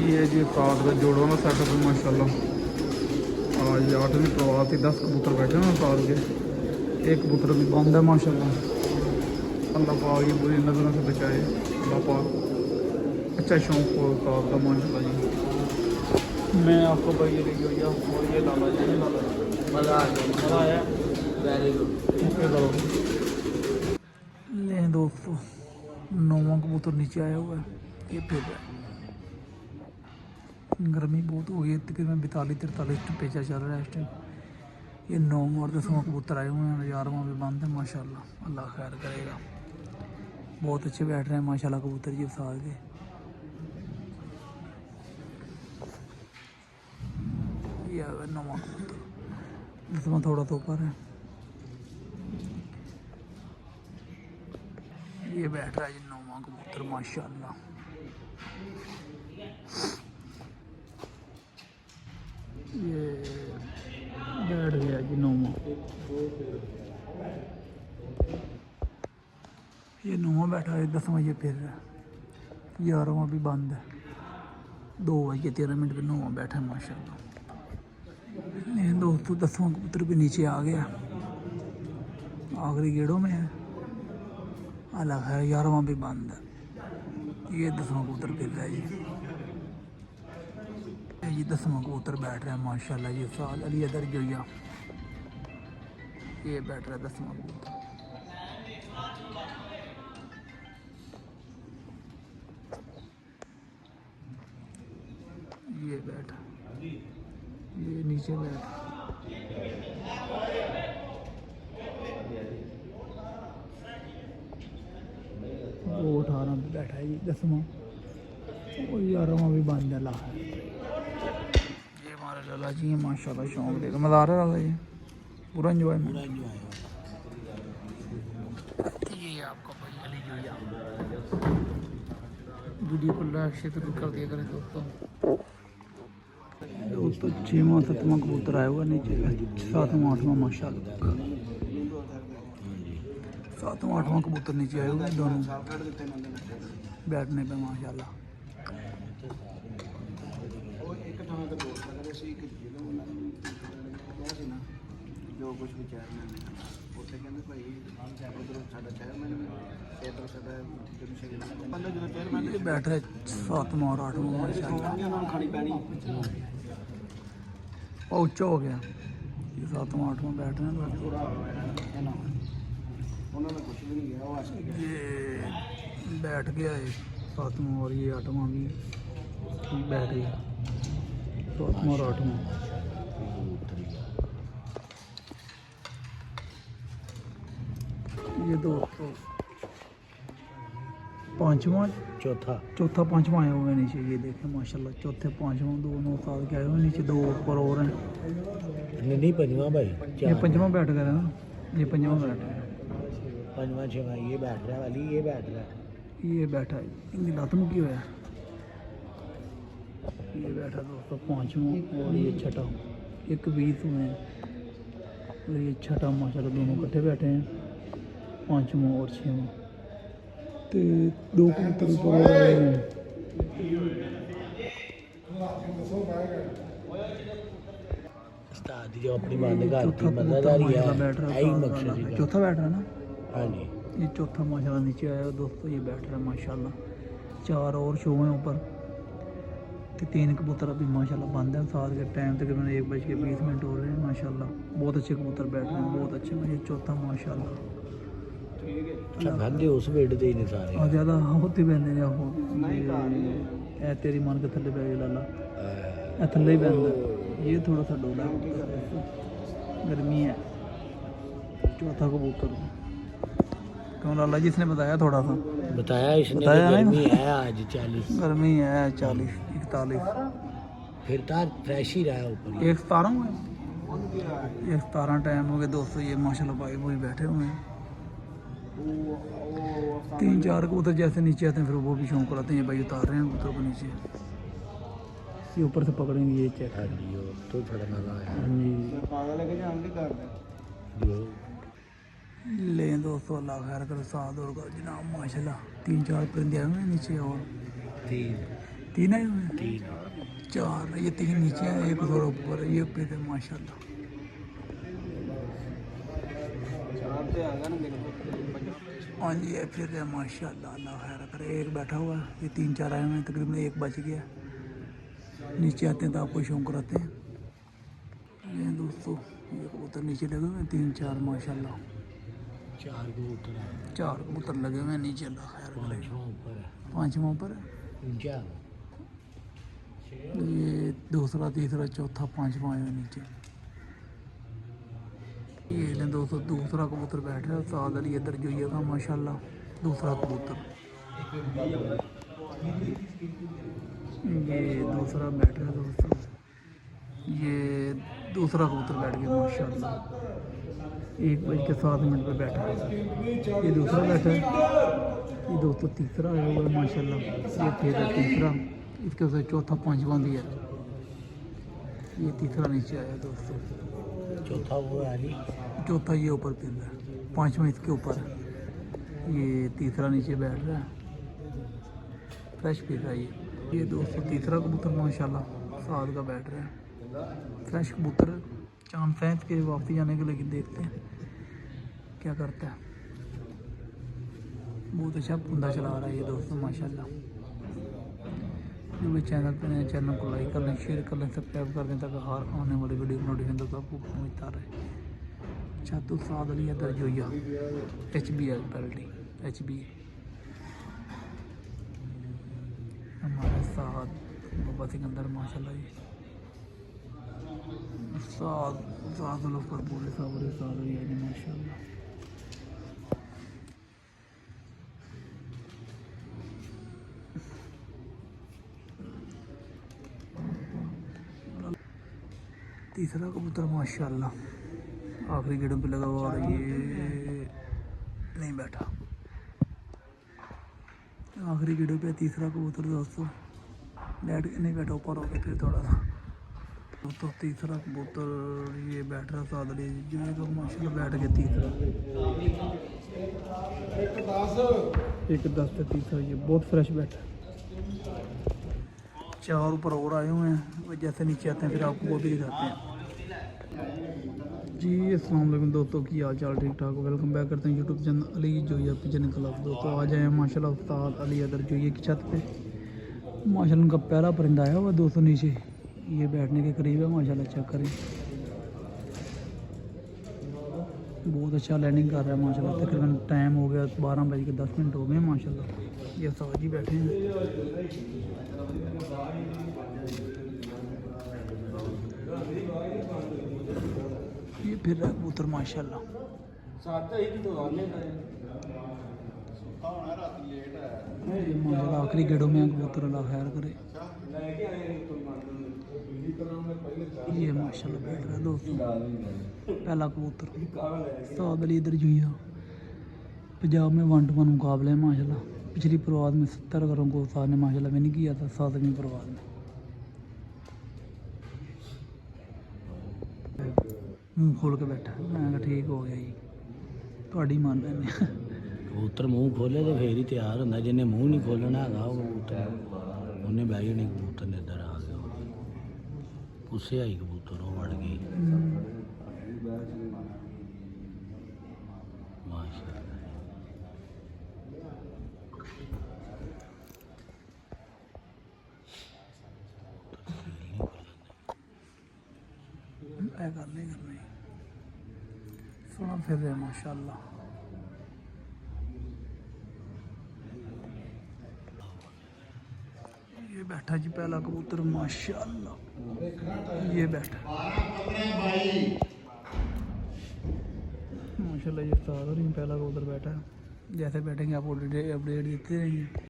ये जी साथ का जोड़ों का सेटअप है माशाल्लाह। आज 8वीं प्रवास 10 कबूतर बैठे हैं साथ के, एक कबूतर भी बंद है माशाल्लाह। अल्लाह पाक ये बुरी नज़रों से बचाए। अल्लाह पाक अच्छा शौक हो साथ का माशाल्लाह जी। मैं आपको भाई ये देखिए भैया, और ये लाला जी, ये लाला जी, मज़ा आ गया, मज़ा आया, वेरी गुड। ओके करो ले दोस्तों, 9वां कबूतर नीचे आया हुआ है। ये फिर गर्मी बहुत हो गई है, तकरीबन 42-43 पेचा चल रहा है इस टाइम। ये 9 और 10वां कबूतर आए हुए हैं, 11वां भी बंद है माशाल्लाह। अल्लाह खैर करेगा। बहुत अच्छे बैठ रहे हैं माशाल्लाह कबूतर जी साल के। ये 9वां कबूतर, 10वां थोड़ा तो ऊपर है। ये बैठ रहा है जी 9वां कबूतर माशाल्लाह। ये बैठ गया जी 9वां। ये 9वां बैठा है, 10वां ये फिर है, 11वां भी बंद है। 2:13 पे 9वां बैठा है माशाल्लाह। ये दोस्तों 10वां कबूतर भी नीचे आ गया, आखिरी गेड़ों में है। अल्लाह खैर, 11वां भी बंद है। ये 10वां कबूतर फिर रहा है जी 10वां कबूतर बैठ रहा है माशाल्लाह। ये साल अली अदर जोया, ये बैठ रहा है 10वां कबूतर। ये बैठा, ये नीचे बैठा। वो 18 पे बैठा है जी 10वां, और 11वां भी बंद है। ला ये हमारे लाला जी हैं माशाल्लाह, शौक देखो मज़ा आ रहा है लाला जी, पूरा इंजॉयमेंट। ये आपका भाई अली जोया, वीडियो को लाइक शेयर कर दिया करें दोस्तों। दोस्तों 6वां 7वां कबूतर आया हुआ नीचे, 7वां 8वां माशाल्लाह। 7वां 8वां कबूतर नीचे आए हुए हैं दोनों बैठने पे माशाल्लाह। जो कुछ भी चेयरमैन ने ਉੱਥੇ ਕਹਿੰਦੇ ਭਾਈ ਉਧਰੋਂ ਸਾਡਾ ਚੇਅਰਮੈਨ ਇਧਰ ਸਾਡਾ ਬੰਦਾ ਜਦੋਂ ਚੇਅਰਮੈਨ ये बैठ रहे 7वां और 8वां माशाल्लाह। ਉਹਨਾਂ ਨੂੰ ਖਾਣੀ ਪੈਣੀ और ऊंचा हो गया, ये 7वां 8वां बैठ रहे हैं। ਥੋੜਾ ਹੈ ਨਾ ਉਹਨਾਂ ਨੂੰ ਕੁਝ ਵੀ ਨਹੀਂ ਗਿਆ, ਉਹ ਆਸ ਕੇ ये बैठ गया है 7वां, और ये 8वां भी बैठ गया, 7वां और 8वां। ये दोस्तों 5वां ਚੌਥਾ चौथा 5वां आए हुए हैं नीचे। ये देखें माशाल्लाह, चौथे 5वां, 2 9 साल के आए हुए हैं नीचे, 2 ऊपर और हैं। ਨਹੀਂ ਪੰਜਵਾਂ ਭਾਈ ये 5वां बैठ गया ना, ये 5वां बैठ गया। ਪੰਜਵਾਂ ਛੇਵਾਂ ਇਹ ਬੈਠ ਰਿਹਾ ਵਾਲੀ ਇਹ ਬੈਠ ਰਿਹਾ ये बैठा है, इनकी लात में क्यों है। ये बैठा दोस्तों 5वां, और ये छठा, एक 20 हुए हैं, और ये छठा माशाल्लाह दोनों इकट्ठे बैठे हैं, 5वां और 6वां। तो 2 कबूतर ऊपर और आए हैं। ਉਸਤਾਦ ਜੋ ਆਪਣੀ ਬੰਦ चौथा ਕਰਤੀ कबूतर ਮਦਦਦਾਰੀ ਹੈ माशाल्लाह बैठ रहा है, ਇਹੀ साथ ਮਕਸਦ वाला। है चौथा बैठ रहा है ना, ਹਾਂਜੀ ये चौथा माशाल्लाह नीचे आया है दोस्तों। ये बैठ रहा है माशाल्लाह, 4 और शो हैं ऊपर, तो 3 कबूतर अभी माशाल्लाह बंद हैं। साथ के टाइम तकरीबन 1:20 हो रहे हैं माशाल्लाह। बहुत अच्छे कबूतर बैठ रहे हैं, बहुत अच्छे। ये चौथा माशाल्लाह भाग्य उस वेट दे नहीं सारे और ज़्यादा होती बहने ने हो ए तेरी मन के थले पै गए लाला, ए थले ही बहन। ये थोड़ा सा डोला गर्मी है। चौथा कबूतर क्यों लाला जी, इसने बताया थोड़ा सा, बताया इसने बताया कि है गर्मी है आज 40 गर्मी है 40 41। फिर तो फ्रेश ही रहा ऊपर एक 17 हुए, एक 17 टाइम हो गए दोस्तों। ये माशाल्लाह भाई वही बैठे हुए हैं। 3-4 कबूतर जैसे नीचे आते हैं फिर वो भी शौक कराते हैं, ये भाई उतार रहे हैं कबूतर को नीचे, ये ऊपर से पकड़ेंगे। ये चेक हाँ जी वो तो थोड़ा मजा आया जी। ले दोस्तों अल्लाह खैर करो, साथ और करो जनाब माशाल्लाह। 3-4 परिंदे आए हुए हैं नीचे, और 3 तीन आए हुए हैं, तीन चार, ये तीन नीचे हैं, एक थोड़ा ऊपर है, ये पे थे माशाल्लाह। चार पे आ गया ना मेरे को हाँ जी, ये फिर है माशाल्लाह, अल्लाह खैर करे। एक बैठा हुआ है, ये तीन चार आए हुए हैं, तकरीबन एक बच गया। नीचे आते हैं तो आपको शौक कराते हैं। ये दोस्तों ये कबूतर नीचे लगे हुए हैं, तीन चार माशाल्लाह, चार कबूतर है चार कबूतर लगे हुए हैं नीचे, अल्लाह खैर करे। पांचवा ऊपर है पाँचवा ऊपर है, ऊंचा ये दूसरा तीसरा चौथा पाँचवा आए हुए नीचे। ये ले दोस्तों दूसरा कबूतर बैठ रहा है, साद अली इधर जोइएगा माशाल्लाह। दूसरा कबूतर ये दूसरा बैठ रहा है दोस्तों, ये दूसरा कबूतर बैठ गया माशाल्लाह। 1:07 पे बैठा है, ये दूसरा बैठा है। ये दोस्तों तीसरा आया हुआ है माशाल्लाह, ये फिर तीसरा, इसके साथ चौथा पाँचवा दिया, ये तीसरा नीचे आया दोस्तों। चौथा वो है अली चौथा ये ऊपर फिर रहा है, पाँचवा इसके ऊपर है, ये तीसरा नीचे बैठ रहा है, फ्रेश फिर रहा है ये दोस्तों तीसरा कबूतर माशाल्लाह साद का बैठ रहा है, फ्रेश कबूतर। चांद फैंस के वापसी जाने के, लेकिन देखते हैं क्या करता है। बहुत अच्छा पुंदा चला रहा है ये दोस्तों माशाल्लाह। जो भी चैनल पे नए, चैनल को लाइक कर लें, शेयर कर लें, सब्सक्राइब कर दें, ताकि हर आने वाली वीडियो की नोटिफिकेशन तो आपको पहुँचता रहे। छातू साद अली इधर जोइया HBA पेल्टी HBA हमारे साथ बाबा सिकंदर माशाल्लाह जी, साथ लोग पर पूरे सावरे साथ हुई है माशाल्लाह। तीसरा कबूतर माशाल्लाह आखिरी गेड़ों पे लगा हुआ, और ये नहीं बैठा, आखिरी गेड़ों पे तीसरा कबूतर दोस्तों बैठ नहीं बैठा, ऊपर हो गया फिर थोड़ा सा दोस्तों। तीसरा कबूतर ये बैठ रहा सादली जो है तो माशाल्लाह बैठ गया तीसरा। 1:10 पे तीसरा, ये बहुत फ्रेश बैठा। चार ऊपर और आए हुए हैं, वो जैसे नीचे आते हैं फिर आपको वो भी दिखाते हैं जी। अस्सलाम वालेकुम दोस्तों, की हाल चाल, ठीक ठाक। वेलकम बैक करते हैं YouTube channel Ali Joiya pigeon club. दोस्तों आ जाए माशाल्लाह उस्ताद अली अदर जोइया की छत पे माशाल्लाह। उनका पहला परिंदा आया हुआ दोस्तों नीचे, ये बैठने के करीब है माशाल्लाह, चेक करें। बहुत अच्छा लैंडिंग कर रहा है माशाल्लाह। तकरीबन टाइम हो गया 12:10 हो गए माशाल्लाह। ये उस्ताद जी बैठे हैं, ये फिर रहा कबूतर माशाल्लाह। ये माशाल्लाह आखिरी गेड़ों में कबूतर अल्लाह खैर करे। ये माशाल्लाह बैठ रहा है दोस्तों पहला कबूतर साद अली इधर जोइया। पंजाब में 1 to 1 मुकाबले हैं माशाल्लाह। पिछली परवाज़ में 70 घरों को उस्ताद ने माशाल्लाह विन किया था 7वीं परवाज़ में। मुँह खोल के बैठा, मैं कहा ठीक हो गया जी, थोड़ी मान लेने। कबूतर मूँह खोले तो फिर ही तैयार होंगे, जिन्हें मूँह नहीं खोलना है कबूतर उन्हें बह जाने। कबूतर ने इधर आ गया, गुस्से आई कबूतर वो बढ़ गई माशाल्लाह। करने सोना फिर रहे माशाल्लाह। ये बैठा जी पहला कबूतर माशाल्लाह, ये बैठा माशाल्लाह। ये सारा ही पहला कबूतर बैठा है, जैसे बैठेंगे आपको अपडेट देते रहेंगे।